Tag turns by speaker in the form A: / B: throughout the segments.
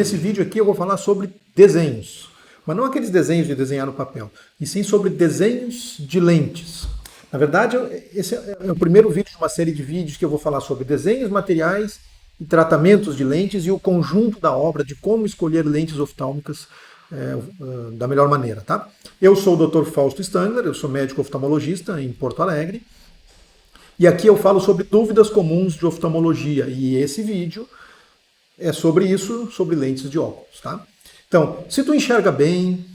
A: nesse vídeo aqui eu vou falar sobre desenhos, mas não aqueles desenhos de desenhar no papel, e sim sobre desenhos de lentes. Na verdade, esse é o primeiro vídeo de uma série de vídeos que eu vou falar sobre desenhos, materiais e tratamentos de lentes e o conjunto da obra de como escolher lentes oftálmicas da melhor maneira, tá? Eu sou o Dr. Fausto Stangler, eu sou médico oftalmologista em Porto Alegre, e aqui eu falo sobre dúvidas comuns de oftalmologia, e esse vídeo é sobre isso, sobre lentes de óculos, tá? Então, se tu enxerga bem,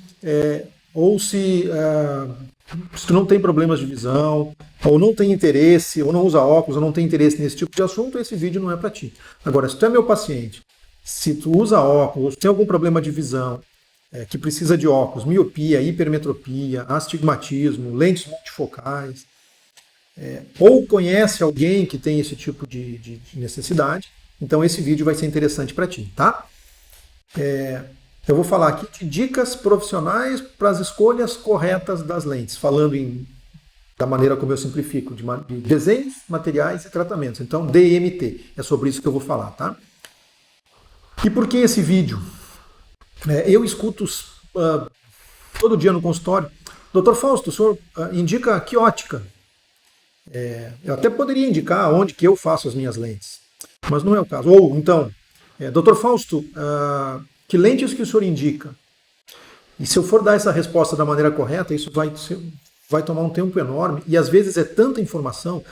A: ou se tu não tem problemas de visão, ou não tem interesse, ou não usa óculos, ou não tem interesse nesse tipo de assunto, esse vídeo não é para ti. Agora, se tu é meu paciente, se tu usa óculos, tem algum problema de visão, que precisa de óculos, miopia, hipermetropia, astigmatismo, lentes multifocais, ou conhece alguém que tem esse tipo de necessidade, então esse vídeo vai ser interessante para ti, tá? Eu vou falar aqui de dicas profissionais para as escolhas corretas das lentes, falando da maneira como eu simplifico, de desenhos, materiais e tratamentos. Então, DMT, é sobre isso que eu vou falar, tá? E por que esse vídeo? Eu escuto todo dia no consultório, Dr. Fausto, o senhor indica que ótica? Eu até poderia indicar onde que eu faço as minhas lentes, mas não é o caso. Ou, então, Dr. Fausto, que lentes que o senhor indica? E se eu for dar essa resposta da maneira correta, isso vai tomar um tempo enorme, e às vezes é tanta informação,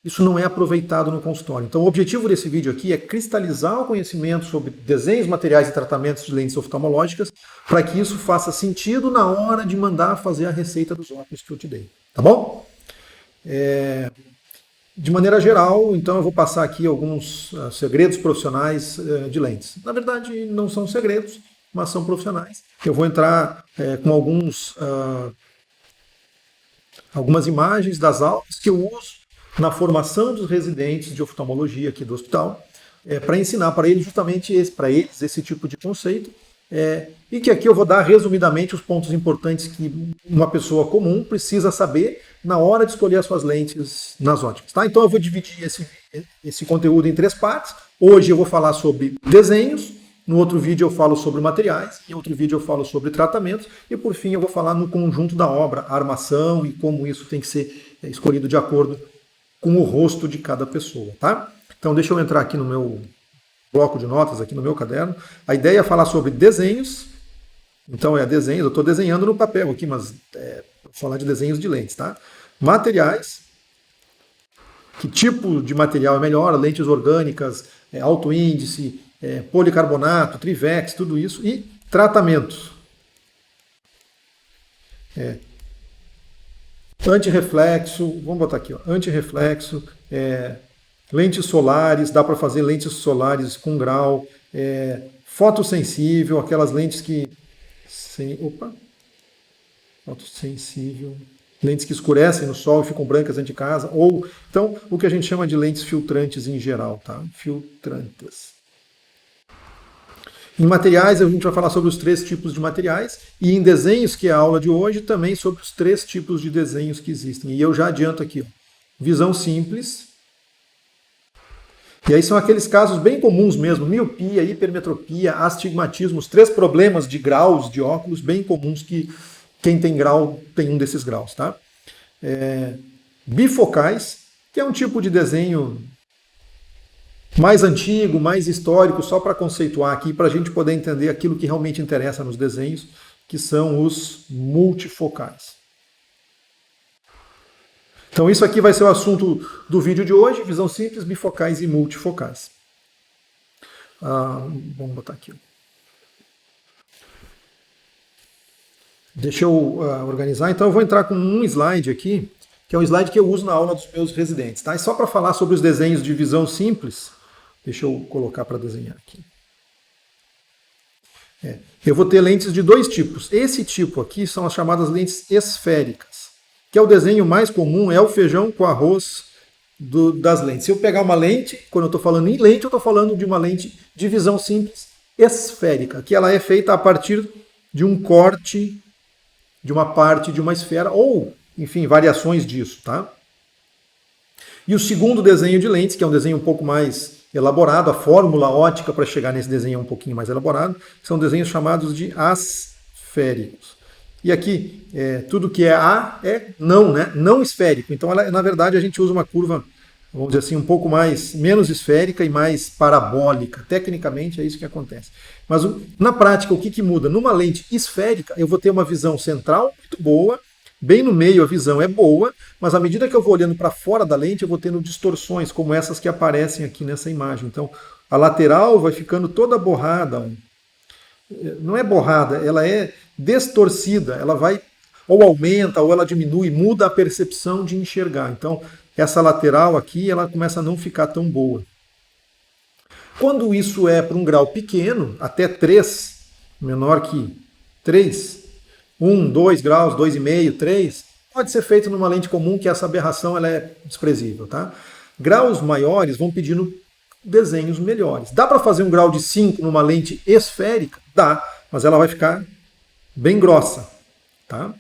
A: isso não é aproveitado no consultório. Então o objetivo desse vídeo aqui é cristalizar o conhecimento sobre desenhos, materiais e tratamentos de lentes oftalmológicas, para que isso faça sentido na hora de mandar fazer a receita dos óculos que eu te dei. Tá bom? De maneira geral, então eu vou passar aqui alguns segredos profissionais de lentes. Na verdade, não são segredos, mas são profissionais. Eu vou entrar com algumas imagens das aulas que eu uso na formação dos residentes de oftalmologia aqui do hospital, para ensinar para eles justamente esse tipo de conceito, e que aqui eu vou dar resumidamente os pontos importantes que uma pessoa comum precisa saber na hora de escolher as suas lentes nas óticas. Tá? Então eu vou dividir esse conteúdo em 3 partes. Hoje eu vou falar sobre desenhos, no outro vídeo eu falo sobre materiais, em outro vídeo eu falo sobre tratamentos, e por fim eu vou falar no conjunto da obra, a armação e como isso tem que ser escolhido de acordo com o rosto de cada pessoa. Tá? Então deixa eu entrar aqui no meu bloco de notas, aqui no meu caderno. A ideia é falar sobre desenhos. Então desenhos, eu estou desenhando no papel aqui, mas vou falar de desenhos de lentes, tá? Materiais, que tipo de material é melhor, lentes orgânicas, alto índice, policarbonato, Trivex, tudo isso, e tratamentos. Antirreflexo, vamos botar aqui, ó, antirreflexo, lentes solares, dá para fazer lentes solares com grau, fotossensível, aquelas lentes que fotossensível, lentes que escurecem no sol e ficam brancas dentro de casa, ou então o que a gente chama de lentes filtrantes em geral, tá? Filtrantes. Em materiais, a gente vai falar sobre os 3 tipos de materiais, e em desenhos, que é a aula de hoje, também sobre os 3 tipos de desenhos que existem. E eu já adianto aqui, ó, visão simples. E aí são aqueles casos bem comuns mesmo, miopia, hipermetropia, astigmatismo, os 3 problemas de graus de óculos bem comuns que quem tem grau tem um desses graus, tá? Bifocais, que é um tipo de desenho mais antigo, mais histórico, só para conceituar aqui, para a gente poder entender aquilo que realmente interessa nos desenhos, que são os multifocais. Então isso aqui vai ser o assunto do vídeo de hoje, visão simples, bifocais e multifocais. Vamos botar aqui. Deixa eu organizar, então eu vou entrar com um slide aqui, que é um slide que eu uso na aula dos meus residentes. Tá? E só para falar sobre os desenhos de visão simples, deixa eu colocar para desenhar aqui. Eu vou ter lentes de 2 tipos. Esse tipo aqui são as chamadas lentes esféricas, que é o desenho mais comum, é o feijão com arroz das lentes. Se eu pegar uma lente, quando eu estou falando em lente, eu estou falando de uma lente de visão simples esférica, que ela é feita a partir de um corte de uma parte de uma esfera, ou, enfim, variações disso, tá? E o segundo desenho de lentes, que é um desenho um pouco mais elaborado, a fórmula ótica para chegar nesse desenho é um pouquinho mais elaborado, são desenhos chamados de asféricos. E aqui, tudo que é A é não, né? Não esférico. Então, na verdade, a gente usa uma curva, vamos dizer assim, um pouco menos esférica e mais parabólica. Tecnicamente é isso que acontece. Mas na prática, o que muda? Numa lente esférica, eu vou ter uma visão central muito boa, bem no meio a visão é boa, mas à medida que eu vou olhando para fora da lente, eu vou tendo distorções, como essas que aparecem aqui nessa imagem. Então, a lateral vai ficando toda borrada. Não é borrada, ela é distorcida, ela vai ou aumenta ou ela diminui, muda a percepção de enxergar. Então, essa lateral aqui, ela começa a não ficar tão boa. Quando isso é para um grau pequeno, até 3, menor que 3, 1, 2 graus, 2,5, 3, pode ser feito numa lente comum que essa aberração ela é desprezível. Tá? Graus maiores vão pedindo desenhos melhores. Dá para fazer um grau de 5 numa lente esférica? Dá, mas ela vai ficar bem grossa. Tá?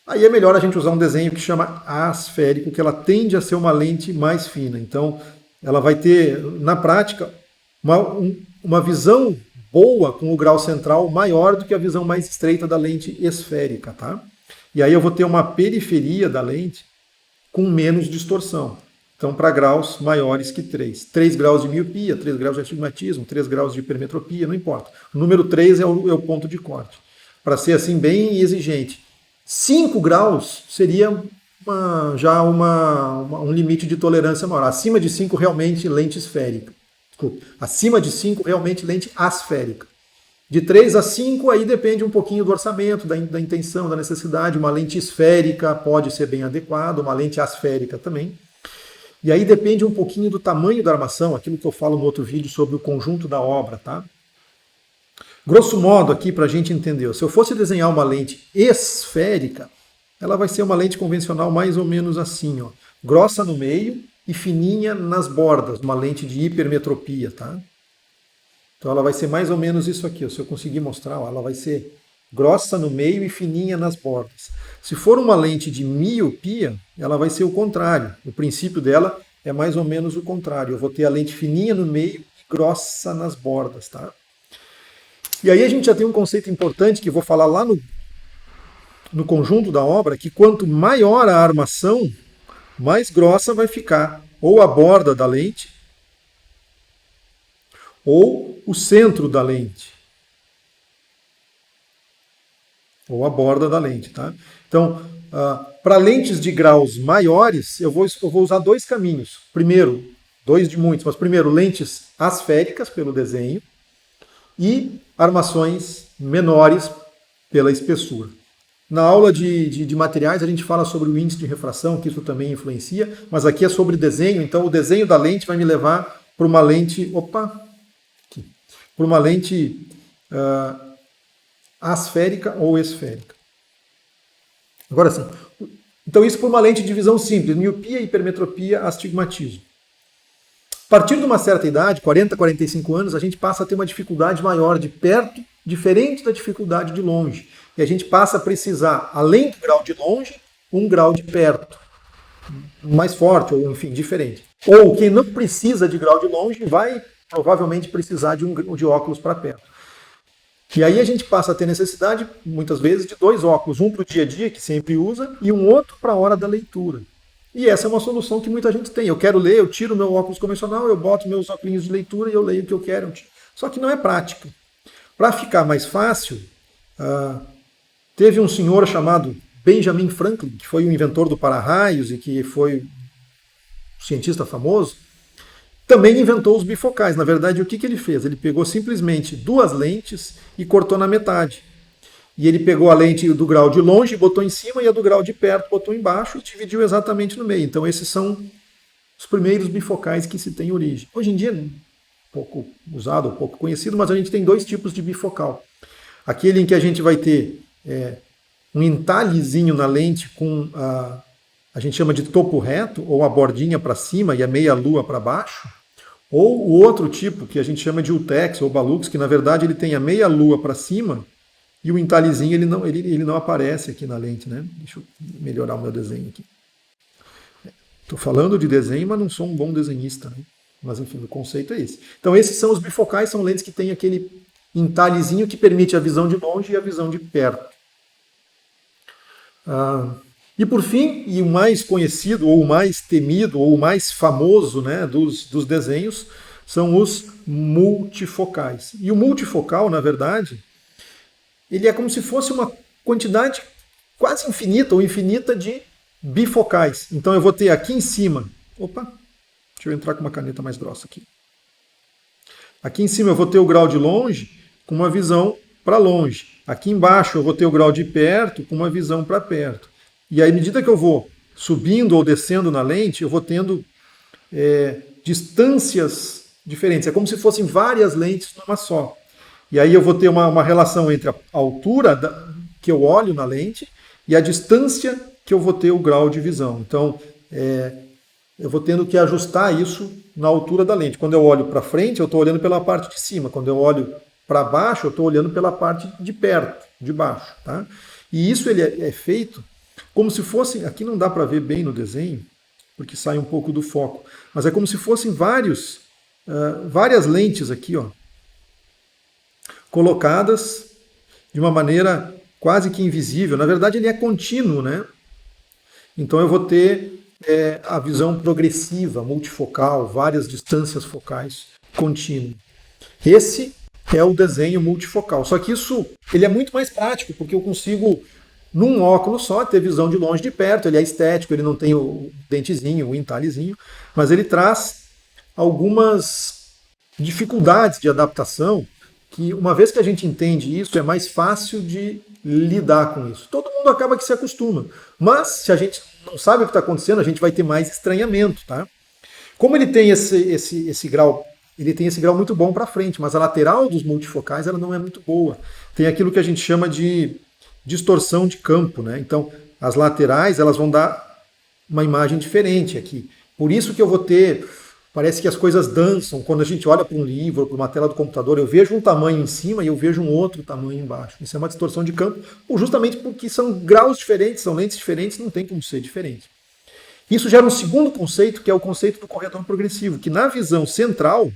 A: Aí é melhor a gente usar um desenho que chama asférico, que ela tende a ser uma lente mais fina. Então, ela vai ter, na prática, uma visão boa com o grau central maior do que a visão mais estreita da lente esférica. Tá? E aí eu vou ter uma periferia da lente com menos distorção. Então, para graus maiores que 3. 3 graus de miopia, 3 graus de astigmatismo, 3 graus de hipermetropia, não importa. O número 3 é o ponto de corte. Para ser assim bem exigente. 5 graus seria um limite de tolerância maior. Acima de 5, realmente lente esférica. Desculpa. Acima de 5, realmente lente asférica. De 3 a 5, aí depende um pouquinho do orçamento, da intenção, da necessidade. Uma lente esférica pode ser bem adequada, uma lente asférica também. E aí depende um pouquinho do tamanho da armação, aquilo que eu falo no outro vídeo sobre o conjunto da obra, tá? Grosso modo aqui para a gente entender, se eu fosse desenhar uma lente esférica, ela vai ser uma lente convencional mais ou menos assim, ó, grossa no meio e fininha nas bordas, uma lente de hipermetropia, tá? Então ela vai ser mais ou menos isso aqui, ó, se eu conseguir mostrar, ó, ela vai ser grossa no meio e fininha nas bordas. Se for uma lente de miopia, ela vai ser o contrário. O princípio dela é mais ou menos o contrário. Eu vou ter a lente fininha no meio e grossa nas bordas, tá? E aí a gente já tem um conceito importante que eu vou falar lá no conjunto da obra, que quanto maior a armação, mais grossa vai ficar ou a borda da lente ou o centro da lente. Ou a borda da lente. Tá? Então, para lentes de graus maiores, eu vou usar dois caminhos. Primeiro, dois de muitos, mas primeiro, lentes asféricas pelo desenho e armações menores pela espessura. Na aula de materiais, a gente fala sobre o índice de refração, que isso também influencia, mas aqui é sobre desenho, então o desenho da lente vai me levar para uma lente. Para uma lente asférica ou esférica. Agora sim. Então, isso por uma lente de visão simples: miopia, hipermetropia, astigmatismo. A partir de uma certa idade, 40, 45 anos, a gente passa a ter uma dificuldade maior de perto, diferente da dificuldade de longe. E a gente passa a precisar, além do grau de longe, um grau de perto. Mais forte, ou enfim, diferente. Ou quem não precisa de grau de longe vai provavelmente precisar de óculos para perto. E aí a gente passa a ter necessidade, muitas vezes, de dois óculos. Um para o dia a dia, que sempre usa, e um outro para a hora da leitura. E essa é uma solução que muita gente tem. Eu quero ler, eu tiro meu óculos convencional, eu boto meus óculos de leitura e eu leio o que eu quero. Só que não é prático. Para ficar mais fácil, teve um senhor chamado Benjamin Franklin, que foi o inventor do para-raios e que foi um cientista famoso, também inventou os bifocais. Na verdade, o que ele fez? Ele pegou simplesmente duas lentes e cortou na metade. E ele pegou a lente do grau de longe, botou em cima, e a do grau de perto botou embaixo e dividiu exatamente no meio. Então esses são os primeiros bifocais que se tem origem. Hoje em dia, pouco usado, pouco conhecido, mas a gente tem dois tipos de bifocal. Aquele em que a gente vai ter um entalhezinho na lente com a gente chama de topo reto, ou a bordinha para cima e a meia-lua para baixo, ou o outro tipo, que a gente chama de Ultex ou Balux, que na verdade ele tem a meia-lua para cima e o entalhezinho ele não aparece aqui na lente, né? Deixa eu melhorar o meu desenho aqui. Estou falando de desenho, mas não sou um bom desenhista, né? Mas enfim, o conceito é esse. Então esses são os bifocais, são lentes que têm aquele entalhezinho que permite a visão de longe e a visão de perto. E por fim, e o mais conhecido, ou o mais temido, ou o mais famoso, né, dos desenhos, são os multifocais. E o multifocal, na verdade, ele é como se fosse uma quantidade quase infinita ou infinita de bifocais. Então eu vou ter aqui em cima, deixa eu entrar com uma caneta mais grossa aqui. Aqui em cima eu vou ter o grau de longe com uma visão para longe. Aqui embaixo eu vou ter o grau de perto com uma visão para perto. E aí, à medida que eu vou subindo ou descendo na lente, eu vou tendo distâncias diferentes. É como se fossem várias lentes numa só. E aí eu vou ter uma relação entre a altura que eu olho na lente e a distância que eu vou ter o grau de visão. Então, eu vou tendo que ajustar isso na altura da lente. Quando eu olho para frente, eu estou olhando pela parte de cima. Quando eu olho para baixo, eu estou olhando pela parte de perto, de baixo. Tá? E isso ele é feito como se fosse, aqui não dá para ver bem no desenho, porque sai um pouco do foco, mas é como se fossem várias lentes aqui, ó, colocadas de uma maneira quase que invisível. Na verdade, ele é contínuo, né? Então eu vou ter a visão progressiva, multifocal, várias distâncias focais contínuo. Esse é o desenho multifocal. Só que isso ele é muito mais prático, porque eu consigo, num óculos só, ter visão de longe e de perto. Ele é estético, ele não tem o dentezinho, o entalhezinho, mas ele traz algumas dificuldades de adaptação que, uma vez que a gente entende isso, é mais fácil de lidar com isso. Todo mundo acaba que se acostuma. Mas, se a gente não sabe o que está acontecendo, a gente vai ter mais estranhamento, tá? Como ele tem esse grau, ele tem esse grau muito bom para frente, mas a lateral dos multifocais ela não é muito boa. Tem aquilo que a gente chama de distorção de campo, né? Então, as laterais elas vão dar uma imagem diferente aqui. Por isso que eu vou ter, parece que as coisas dançam. Quando a gente olha para um livro, para uma tela do computador, eu vejo um tamanho em cima e eu vejo um outro tamanho embaixo. Isso é uma distorção de campo, justamente porque são graus diferentes, são lentes diferentes, não tem como ser diferente. Isso gera um segundo conceito, que é o conceito do corredor progressivo, que na visão central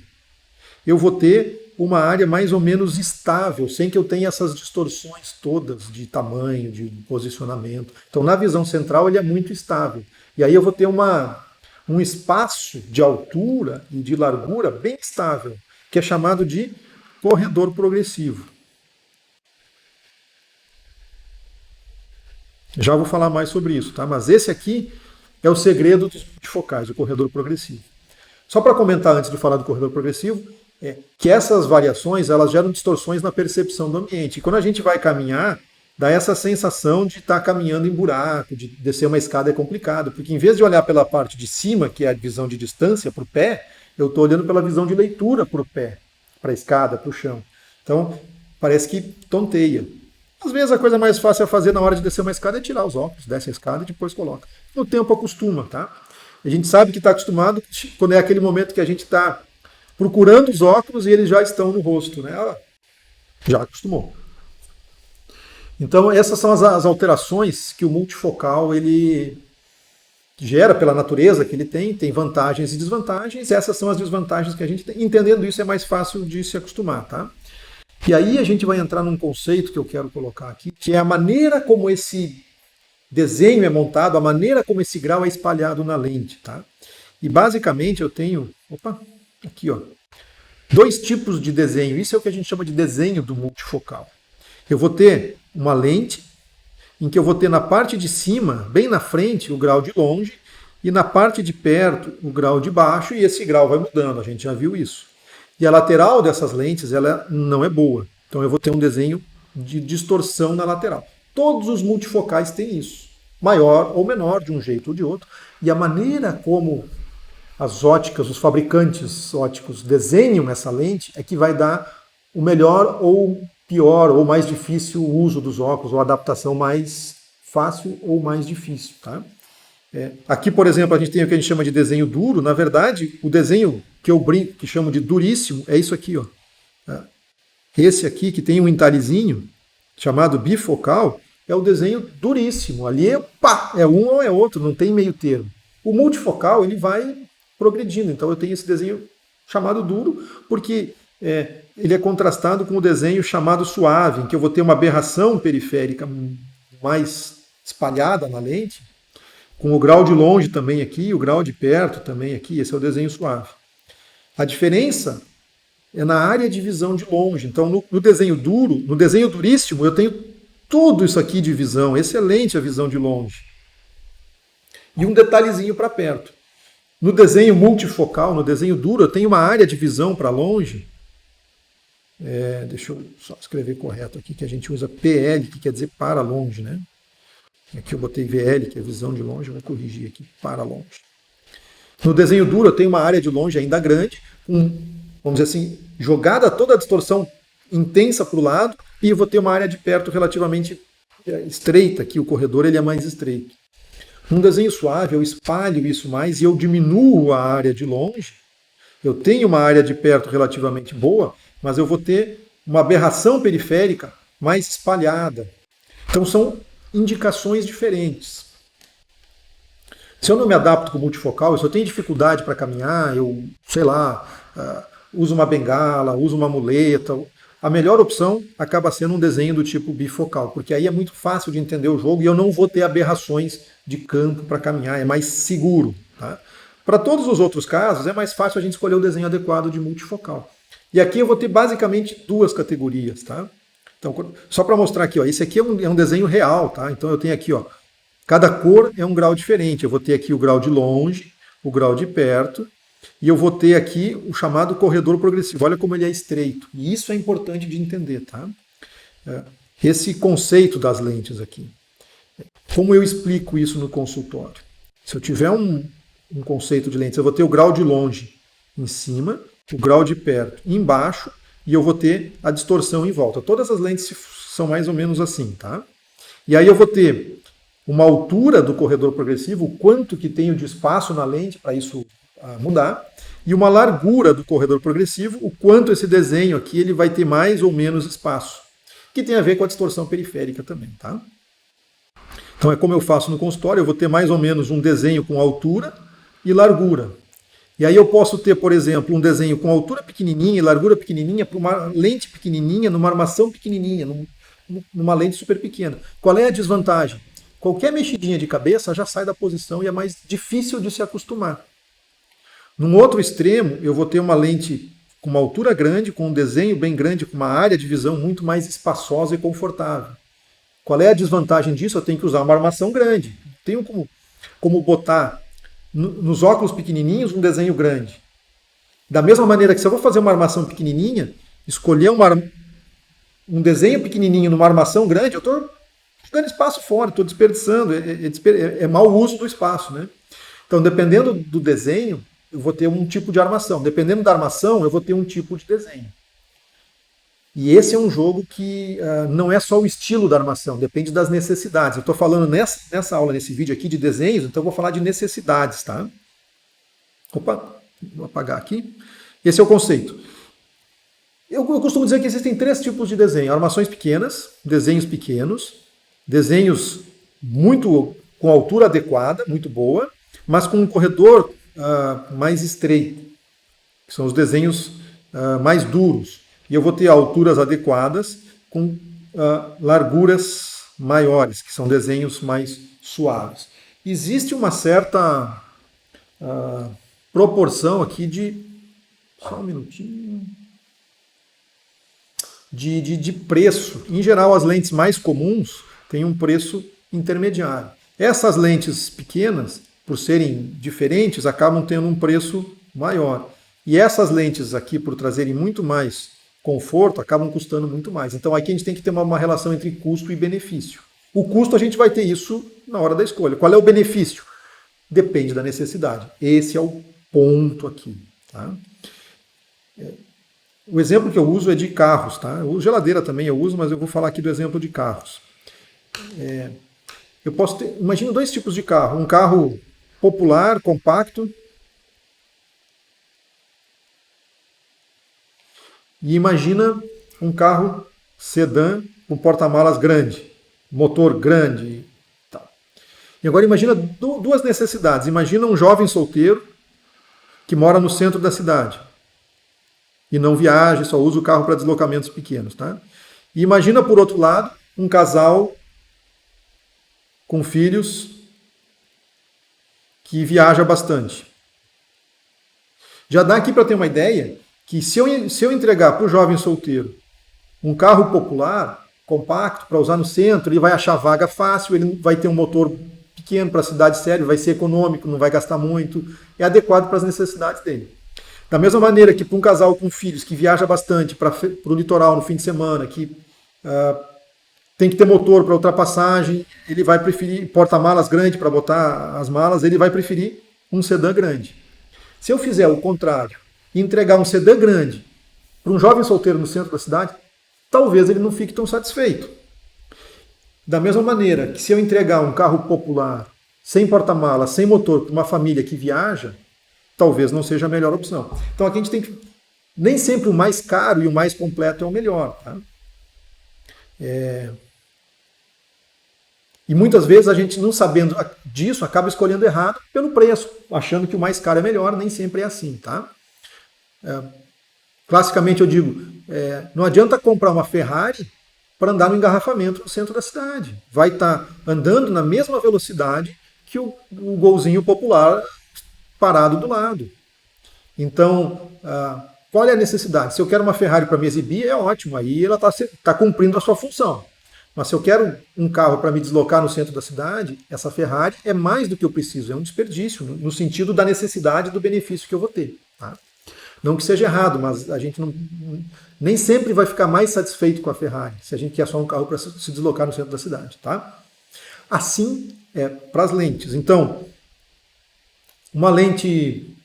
A: eu vou ter uma área mais ou menos estável, sem que eu tenha essas distorções todas de tamanho, de posicionamento. Então, na visão central, ele é muito estável. E aí eu vou ter um espaço de altura e de largura bem estável, que é chamado de corredor progressivo. Já vou falar mais sobre isso, tá? Mas esse aqui é o segredo dos multifocais, o corredor progressivo. Só para comentar antes de falar do corredor progressivo, que essas variações elas geram distorções na percepção do ambiente. E quando a gente vai caminhar, dá essa sensação de estar caminhando em buraco, de descer uma escada é complicado, porque em vez de olhar pela parte de cima, que é a visão de distância para o pé, eu estou olhando pela visão de leitura para o pé, para a escada, para o chão. Então, parece que tonteia. Às vezes a coisa mais fácil a fazer na hora de descer uma escada é tirar os óculos, desce a escada e depois coloca. No tempo acostuma, tá? A gente sabe que está acostumado quando é aquele momento que a gente está procurando os óculos e eles já estão no rosto, né? Já acostumou. Então essas são as alterações que o multifocal ele gera pela natureza que ele tem vantagens e desvantagens. Essas são as desvantagens que a gente tem. Entendendo isso é mais fácil de se acostumar, tá? E aí a gente vai entrar num conceito que eu quero colocar aqui, que é a maneira como esse desenho é montado, a maneira como esse grau é espalhado na lente, tá? E basicamente eu tenho, aqui ó, dois tipos de desenho. Isso é o que a gente chama de desenho do multifocal. Eu vou ter uma lente em que eu vou ter na parte de cima, bem na frente, o grau de longe, e na parte de perto, o grau de baixo, e esse grau vai mudando, a gente já viu isso. E a lateral dessas lentes, ela não é boa. Então eu vou ter um desenho de distorção na lateral. Todos os multifocais têm isso, maior ou menor, de um jeito ou de outro, e a maneira como as óticas, os fabricantes óticos desenham essa lente é que vai dar o melhor ou pior ou mais difícil uso dos óculos, ou adaptação mais fácil ou mais difícil, tá? Aqui, por exemplo, a gente tem o que a gente chama de desenho duro. Na verdade, o desenho que eu brinco, que chamo de duríssimo, é isso aqui, ó. Esse aqui, que tem um entalhezinho, chamado bifocal, é o desenho duríssimo. Ali é um ou é outro, não tem meio termo. O multifocal ele vai progredindo, então eu tenho esse desenho chamado duro, porque ele é contrastado com o desenho chamado suave, em que eu vou ter uma aberração periférica mais espalhada na lente, com o grau de longe também aqui, o grau de perto também aqui, esse é o desenho suave. A diferença é na área de visão de longe. Então, no desenho duro, no desenho duríssimo, eu tenho tudo isso aqui de visão, excelente a visão de longe. E um detalhezinho para perto. No desenho multifocal, no desenho duro, eu tenho uma área de visão para longe. Deixa eu só escrever correto aqui, que a gente usa PL, que quer dizer para longe, né? Aqui eu botei VL, que é visão de longe, eu vou corrigir aqui, para longe. No desenho duro, eu tenho uma área de longe ainda grande, vamos dizer assim, jogada toda a distorção intensa para o lado, e eu vou ter uma área de perto relativamente estreita, aqui o corredor ele é mais estreito. Num desenho suave, eu espalho isso mais e eu diminuo a área de longe. Eu tenho uma área de perto relativamente boa, mas eu vou ter uma aberração periférica mais espalhada. Então são indicações diferentes. Se eu não me adapto com o multifocal, se eu tenho dificuldade para caminhar, eu, sei lá, uso uma bengala, uso uma muleta, a melhor opção acaba sendo um desenho do tipo bifocal, porque aí é muito fácil de entender o jogo e eu não vou ter aberrações de campo para caminhar, é mais seguro. Tá? Para todos os outros casos, é mais fácil a gente escolher o desenho adequado de multifocal. E aqui eu vou ter basicamente duas categorias. Tá? Então, só para mostrar aqui, ó, esse aqui é um desenho real. Tá? Então eu tenho aqui, ó, cada cor é um grau diferente. Eu vou ter aqui o grau de longe, o grau de perto, e eu vou ter aqui o chamado corredor progressivo. Olha como ele é estreito. E isso é importante de entender. Tá? Esse conceito das lentes aqui. Como eu explico isso no consultório? Se eu tiver um conceito de lentes, eu vou ter o grau de longe em cima, o grau de perto embaixo, e eu vou ter a distorção em volta. Todas as lentes são mais ou menos assim, tá? E aí eu vou ter uma altura do corredor progressivo, o quanto que tenho de espaço na lente para isso mudar, e uma largura do corredor progressivo, o quanto esse desenho aqui ele vai ter mais ou menos espaço, que tem a ver com a distorção periférica também, tá? Então é como eu faço no consultório, eu vou ter mais ou menos um desenho com altura e largura. E aí eu posso ter, por exemplo, um desenho com altura pequenininha e largura pequenininha para uma lente pequenininha, numa armação pequenininha, numa lente super pequena. Qual é a desvantagem? Qualquer mexidinha de cabeça já sai da posição e é mais difícil de se acostumar. Num outro extremo, eu vou ter uma lente com uma altura grande, com um desenho bem grande, com uma área de visão muito mais espaçosa e confortável. Qual é a desvantagem disso? Eu tenho que usar uma armação grande. Tenho como botar nos óculos pequenininhos um desenho grande. Da mesma maneira que se eu vou fazer uma armação pequenininha, escolher um desenho pequenininho numa armação grande, eu estou jogando espaço fora, estou desperdiçando, é mau uso do espaço. Né? Então, dependendo do desenho, eu vou ter um tipo de armação. Dependendo da armação, eu vou ter um tipo de desenho. E esse é um jogo que não é só o estilo da armação, depende das necessidades. Eu estou falando nessa aula, nesse vídeo aqui de desenhos, então eu vou falar de necessidades, tá? Opa, vou apagar aqui. Esse é o conceito. Eu costumo dizer que existem 3 tipos de desenho. Armações pequenas, desenhos muito com altura adequada, muito boa, mas com um corredor mais estreito, que são os desenhos mais duros. E eu vou ter alturas adequadas com larguras maiores, que são desenhos mais suaves. Existe uma certa proporção aqui de... Só um minutinho... De preço. Em geral, as lentes mais comuns têm um preço intermediário. Essas lentes pequenas, por serem diferentes, acabam tendo um preço maior. E essas lentes aqui, por trazerem muito mais conforto, acabam custando muito mais. Então aqui a gente tem que ter uma relação entre custo e benefício. O custo a gente vai ter isso na hora da escolha. Qual é o benefício? Depende da necessidade. Esse é o ponto aqui. Tá? O exemplo que eu uso é de carros. Tá? O geladeira também eu uso, mas eu vou falar aqui do exemplo de carros. Eu posso ter, imagina 2 tipos de carro. Um carro popular, compacto, e imagina um carro sedã com porta-malas grande, motor grande. Tal. E agora imagina duas necessidades. Imagina um jovem solteiro que mora no centro da cidade e não viaja, só usa o carro para deslocamentos pequenos. Tá? E imagina, por outro lado, um casal com filhos que viaja bastante. Já dá aqui para ter uma ideia que se eu entregar para o jovem solteiro um carro popular, compacto, para usar no centro, ele vai achar vaga fácil, ele vai ter um motor pequeno para a cidade séria, vai ser econômico, não vai gastar muito, é adequado para as necessidades dele. Da mesma maneira que para um casal com filhos que viaja bastante para o litoral no fim de semana, que tem que ter motor para ultrapassagem, ele vai preferir porta-malas grande para botar as malas, ele vai preferir um sedã grande. Se eu fizer o contrário e entregar um sedã grande para um jovem solteiro no centro da cidade, talvez ele não fique tão satisfeito. Da mesma maneira que se eu entregar um carro popular, sem porta-malas, sem motor, para uma família que viaja, talvez não seja a melhor opção. Então aqui a gente tem que... Nem sempre o mais caro e o mais completo é o melhor. Tá? E muitas vezes a gente, não sabendo disso, acaba escolhendo errado pelo preço, achando que o mais caro é melhor, nem sempre é assim. Tá? Classicamente eu digo, não adianta comprar uma Ferrari para andar no engarrafamento no centro da cidade. Vai estar andando na mesma velocidade que o golzinho popular parado do lado. Então, qual é a necessidade? Se eu quero uma Ferrari para me exibir, é ótimo, aí ela está cumprindo a sua função. Mas se eu quero um carro para me deslocar no centro da cidade, essa Ferrari é mais do que eu preciso, é um desperdício, no sentido da necessidade e do benefício que eu vou ter. Tá? Não que seja errado, mas a gente nem sempre vai ficar mais satisfeito com a Ferrari, se a gente quer só um carro para se deslocar no centro da cidade. Tá? Assim é para as lentes. Então, uma lente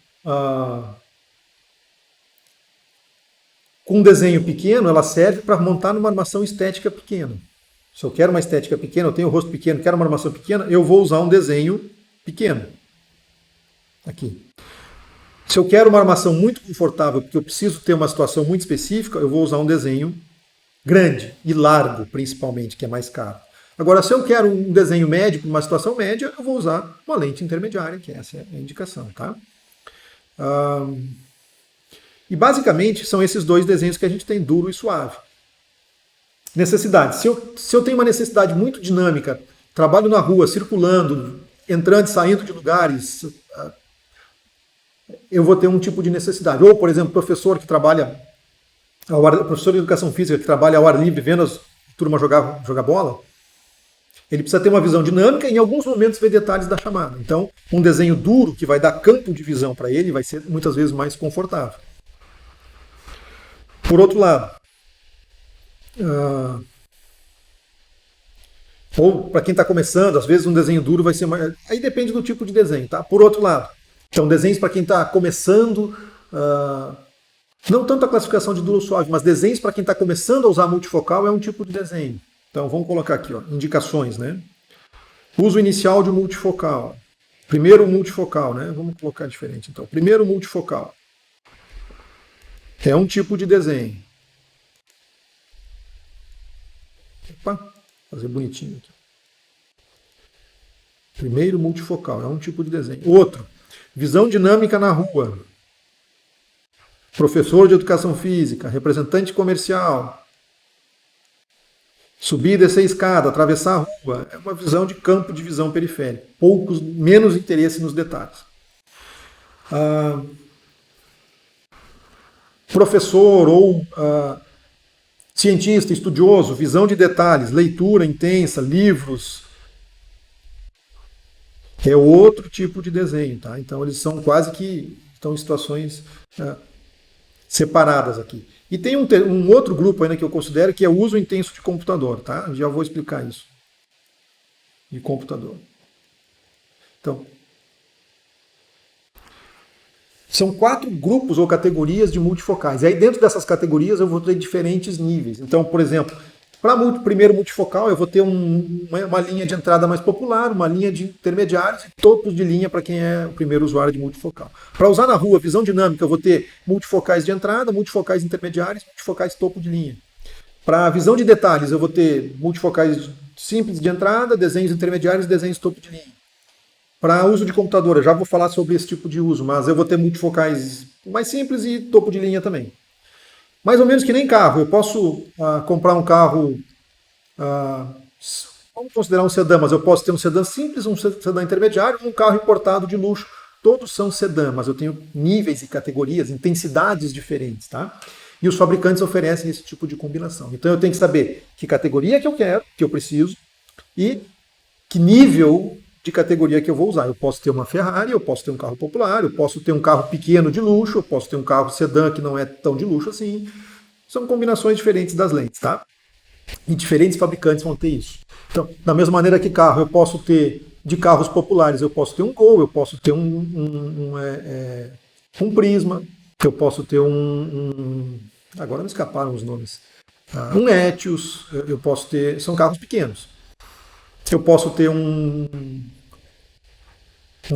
A: com um desenho pequeno, ela serve para montar numa armação estética pequena. Se eu quero uma estética pequena, eu tenho o rosto pequeno, quero uma armação pequena, eu vou usar um desenho pequeno. Aqui. Se eu quero uma armação muito confortável, porque eu preciso ter uma situação muito específica, eu vou usar um desenho grande e largo, principalmente, que é mais caro. Agora, se eu quero um desenho médio para uma situação média, eu vou usar uma lente intermediária, que essa é a indicação. Tá? E basicamente são esses dois desenhos que a gente tem, duro e suave. Necessidade. Se eu tenho uma necessidade muito dinâmica, trabalho na rua, circulando, entrando e saindo de lugares, eu vou ter um tipo de necessidade. Ou, por exemplo, professor professor de educação física que trabalha ao ar livre, vendo as turmas jogar bola, ele precisa ter uma visão dinâmica e em alguns momentos ver detalhes da chamada. Então, um desenho duro que vai dar campo de visão para ele vai ser muitas vezes mais confortável. Por outro lado, ou para quem está começando, às vezes um desenho duro vai ser mais... Aí depende do tipo de desenho, tá? Por outro lado, então desenhos para quem está começando, não tanto a classificação de duro ou suave, mas desenhos para quem está começando a usar multifocal é um tipo de desenho. Então vamos colocar aqui, ó, indicações, né? Uso inicial de multifocal. Primeiro multifocal, né? Vamos colocar diferente então. Primeiro multifocal. É um tipo de desenho. Opa, fazer bonitinho aqui. Primeiro multifocal, é um tipo de desenho. Outro, visão dinâmica na rua. Professor de educação física, representante comercial. Subir e descer a escada, atravessar a rua. É uma visão de campo de visão periférico. Menos interesse nos detalhes. Professor ou cientista, estudioso, visão de detalhes, leitura intensa, livros. É outro tipo de desenho, tá? Então eles são quase que estão em situações separadas aqui. E tem um outro grupo ainda que eu considero que é o uso intenso de computador, tá? Já vou explicar isso. De computador. Então, são 4 grupos ou categorias de multifocais. E aí dentro dessas categorias eu vou ter diferentes níveis. Então, por exemplo, para primeiro multifocal eu vou ter uma linha de entrada mais popular, uma linha de intermediários e topos de linha para quem é o primeiro usuário de multifocal. Para usar na rua, visão dinâmica, eu vou ter multifocais de entrada, multifocais intermediários, multifocais topo de linha. Para visão de detalhes, eu vou ter multifocais simples de entrada, desenhos intermediários e desenhos topo de linha. Para uso de computador, eu já vou falar sobre esse tipo de uso, mas eu vou ter multifocais mais simples e topo de linha também. Mais ou menos que nem carro. Eu posso comprar um carro, ah, vamos considerar um sedã, mas eu posso ter um sedã simples, um sedã intermediário e um carro importado de luxo. Todos são sedã, mas eu tenho níveis e categorias, intensidades diferentes, tá? E os fabricantes oferecem esse tipo de combinação. Então eu tenho que saber que categoria que eu quero, que eu preciso, e que nível de categoria que eu vou usar. Eu posso ter uma Ferrari, eu posso ter um carro popular, eu posso ter um carro pequeno de luxo, eu posso ter um carro sedã que não é tão de luxo assim. São combinações diferentes das lentes, tá? E diferentes fabricantes vão ter isso. Então, da mesma maneira que carro, eu posso ter de carros populares, eu posso ter um Gol, eu posso ter um Prisma, eu posso ter agora me escaparam os nomes. Um Etios, eu posso ter. São carros pequenos. Eu posso ter um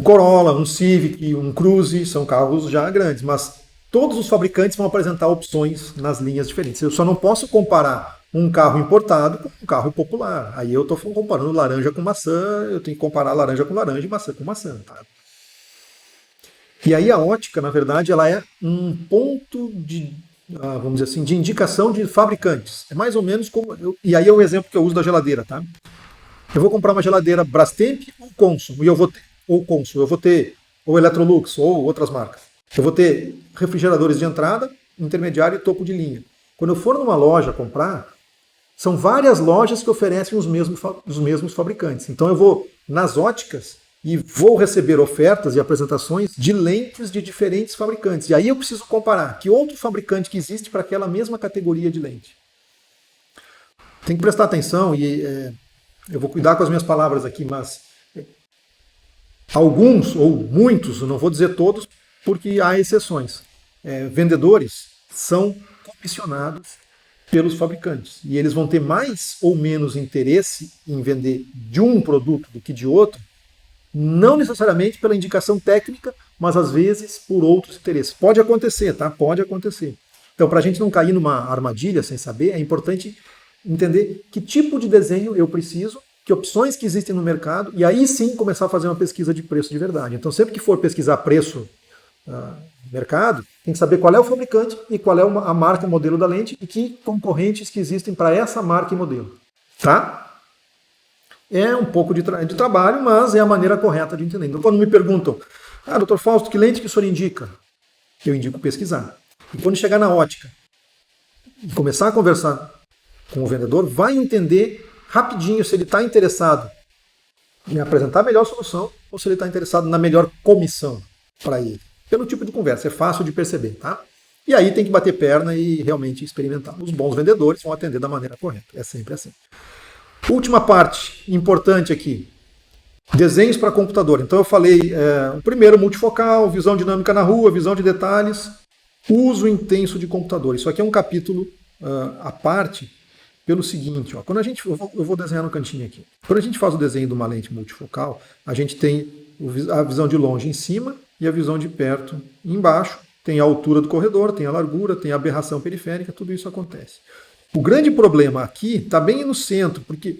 A: Corolla, um Civic, um Cruze, são carros já grandes, mas todos os fabricantes vão apresentar opções nas linhas diferentes. Eu só não posso comparar um carro importado com um carro popular. Aí eu estou comparando laranja com maçã, eu tenho que comparar laranja com laranja e maçã com maçã. Tá? E aí a ótica, na verdade, ela é um ponto de, vamos dizer assim, de indicação de fabricantes. É mais ou menos como. E aí é o exemplo que eu uso da geladeira, tá? Eu vou comprar uma geladeira Brastemp ou Consul, e eu vou ter, ou Consul, eu vou ter ou Electrolux ou outras marcas. Eu vou ter refrigeradores de entrada, intermediário e topo de linha. Quando eu for numa loja comprar, são várias lojas que oferecem os mesmos fabricantes. Então eu vou nas óticas e vou receber ofertas e apresentações de lentes de diferentes fabricantes. E aí eu preciso comparar que outro fabricante que existe para aquela mesma categoria de lente. Tem que prestar atenção e eu vou cuidar com as minhas palavras aqui, mas alguns ou muitos, eu não vou dizer todos, porque há exceções. Vendedores são comissionados pelos fabricantes e eles vão ter mais ou menos interesse em vender de um produto do que de outro, não necessariamente pela indicação técnica, mas às vezes por outros interesses. Pode acontecer, tá? Pode acontecer. Então, para a gente não cair numa armadilha sem saber, é importante entender que tipo de desenho eu preciso, que opções que existem no mercado, e aí sim começar a fazer uma pesquisa de preço de verdade. Então, sempre que for pesquisar preço no mercado, tem que saber qual é o fabricante e qual é a marca e modelo da lente e que concorrentes que existem para essa marca e modelo. Tá? É um pouco de trabalho, mas é a maneira correta de entender. Então, quando me perguntam, doutor Fausto, que lente que o senhor indica? Eu indico pesquisar. E quando chegar na ótica e começar a conversar com o vendedor, vai entender rapidinho se ele está interessado em apresentar a melhor solução ou se ele está interessado na melhor comissão para ele. Pelo tipo de conversa, é fácil de perceber, tá? E aí tem que bater perna e realmente experimentar. Os bons vendedores vão atender da maneira correta, é sempre assim. Última parte importante aqui, desenhos para computador. Então eu falei, o primeiro multifocal, visão dinâmica na rua, visão de detalhes, uso intenso de computador. Isso aqui é um capítulo à parte, pelo seguinte, quando eu vou desenhar no cantinho aqui. Quando a gente faz o desenho de uma lente multifocal, a gente tem a visão de longe em cima e a visão de perto embaixo. Tem a altura do corredor, tem a largura, tem a aberração periférica, tudo isso acontece. O grande problema aqui está bem no centro, porque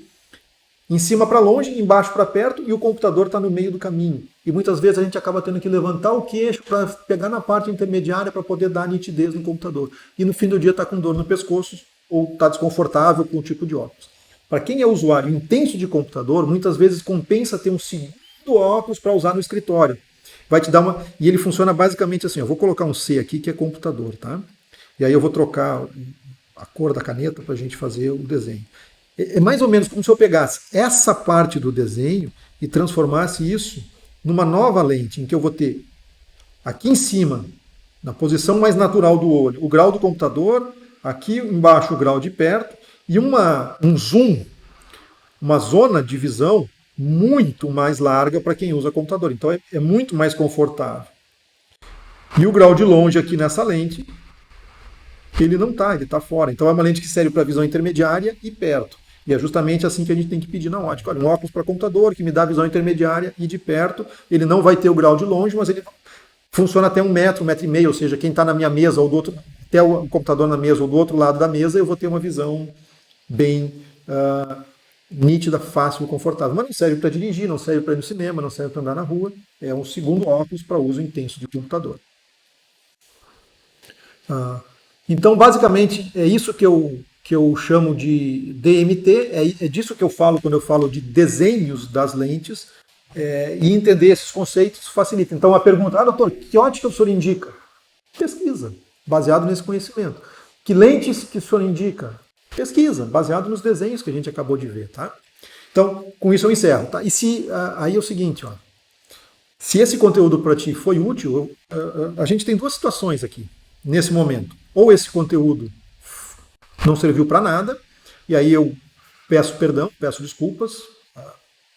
A: em cima para longe, embaixo para perto, e o computador está no meio do caminho. E muitas vezes a gente acaba tendo que levantar o queixo para pegar na parte intermediária para poder dar nitidez no computador. E no fim do dia está com dor no pescoço ou está desconfortável com o tipo de óculos. Para quem é usuário intenso de computador, muitas vezes compensa ter um segundo óculos para usar no escritório. Vai te dar e ele funciona basicamente assim. Eu vou colocar um C aqui que é computador, tá? E aí eu vou trocar a cor da caneta para a gente fazer o desenho. É mais ou menos como se eu pegasse essa parte do desenho e transformasse isso numa nova lente, em que eu vou ter aqui em cima, na posição mais natural do olho, o grau do computador, aqui embaixo o grau de perto, e um zoom, uma zona de visão muito mais larga para quem usa computador. Então é muito mais confortável. E o grau de longe aqui nessa lente, ele não está, ele está fora. Então é uma lente que serve para visão intermediária e perto. E é justamente assim que a gente tem que pedir na ótica. Olha, um óculos para computador que me dá visão intermediária e de perto. Ele não vai ter o grau de longe, mas ele funciona até 1 metro, 1,5 metro. Ou seja, quem está na minha mesa ou do outro, até o computador na mesa ou do outro lado da mesa, eu vou ter uma visão bem nítida, fácil e confortável. Mas não serve para dirigir, não serve para ir no cinema, não serve para andar na rua. É um segundo óculos para uso intenso de computador. Então, basicamente, é isso que eu chamo de DMT, é disso que eu falo quando eu falo de desenhos das lentes, e entender esses conceitos facilita. Então, a pergunta, doutor, que ótica o senhor indica? Pesquisa, baseado nesse conhecimento. Que lentes que o senhor indica? Pesquisa, baseado nos desenhos que a gente acabou de ver, tá? Então, com isso eu encerro, tá? E se, aí é o seguinte, ó, se esse conteúdo para ti foi útil, a gente tem duas situações aqui, nesse momento. Ou esse conteúdo não serviu para nada, e aí eu peço perdão, peço desculpas,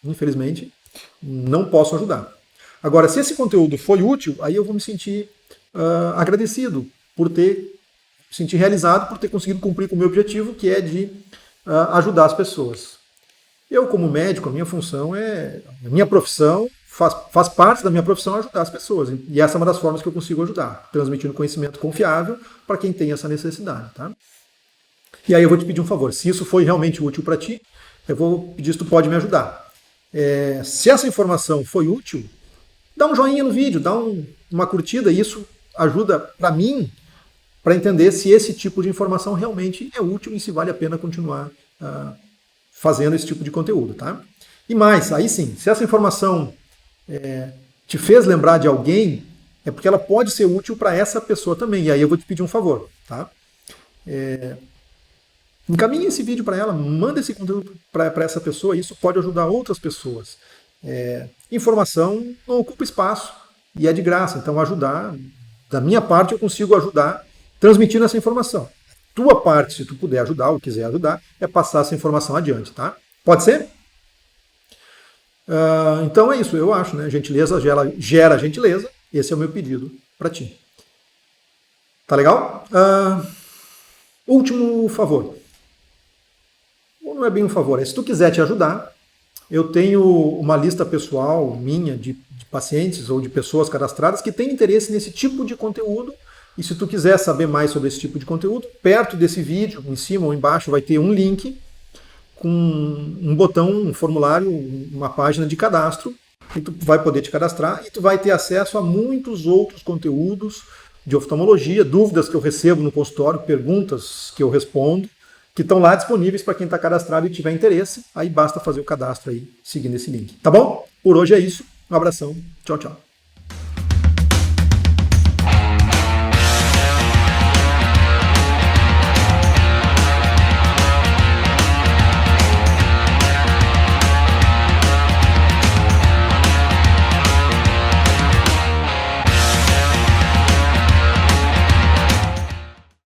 A: infelizmente, não posso ajudar. Agora, se esse conteúdo foi útil, aí eu vou me sentir agradecido por ter me sentir realizado por ter conseguido cumprir com o meu objetivo, que é de ajudar as pessoas. Eu, como médico, a minha função a minha profissão, faz parte da minha profissão ajudar as pessoas. E essa é uma das formas que eu consigo ajudar, transmitindo conhecimento confiável para quem tem essa necessidade. Tá? E aí eu vou te pedir um favor, se isso foi realmente útil para ti, eu vou pedir se tu pode me ajudar. Se essa informação foi útil, dá um joinha no vídeo, dá uma curtida, e isso ajuda para mim para entender se esse tipo de informação realmente é útil e se vale a pena continuar fazendo esse tipo de conteúdo, tá? E mais, aí sim, se essa informação te fez lembrar de alguém, é porque ela pode ser útil para essa pessoa também. E aí eu vou te pedir um favor, tá? Encaminhe esse vídeo para ela, manda esse conteúdo para essa pessoa, isso pode ajudar outras pessoas. Informação não ocupa espaço e é de graça, então ajudar, da minha parte eu consigo ajudar transmitindo essa informação. Tua parte, se tu puder ajudar ou quiser ajudar, é passar essa informação adiante, tá? Pode ser? Então é isso, eu acho, né? Gentileza gera gentileza, esse é o meu pedido para ti. Tá legal? Último favor. Ou não é bem um favor, se tu quiser te ajudar, eu tenho uma lista pessoal minha de pacientes ou de pessoas cadastradas que têm interesse nesse tipo de conteúdo. E se tu quiser saber mais sobre esse tipo de conteúdo, perto desse vídeo, em cima ou embaixo, vai ter um link com um botão, um formulário, uma página de cadastro, e tu vai poder te cadastrar e tu vai ter acesso a muitos outros conteúdos de oftalmologia, dúvidas que eu recebo no consultório, perguntas que eu respondo, que estão lá disponíveis para quem está cadastrado e tiver interesse. Aí basta fazer o cadastro aí, seguindo esse link. Tá bom? Por hoje é isso. Um abração. Tchau, tchau.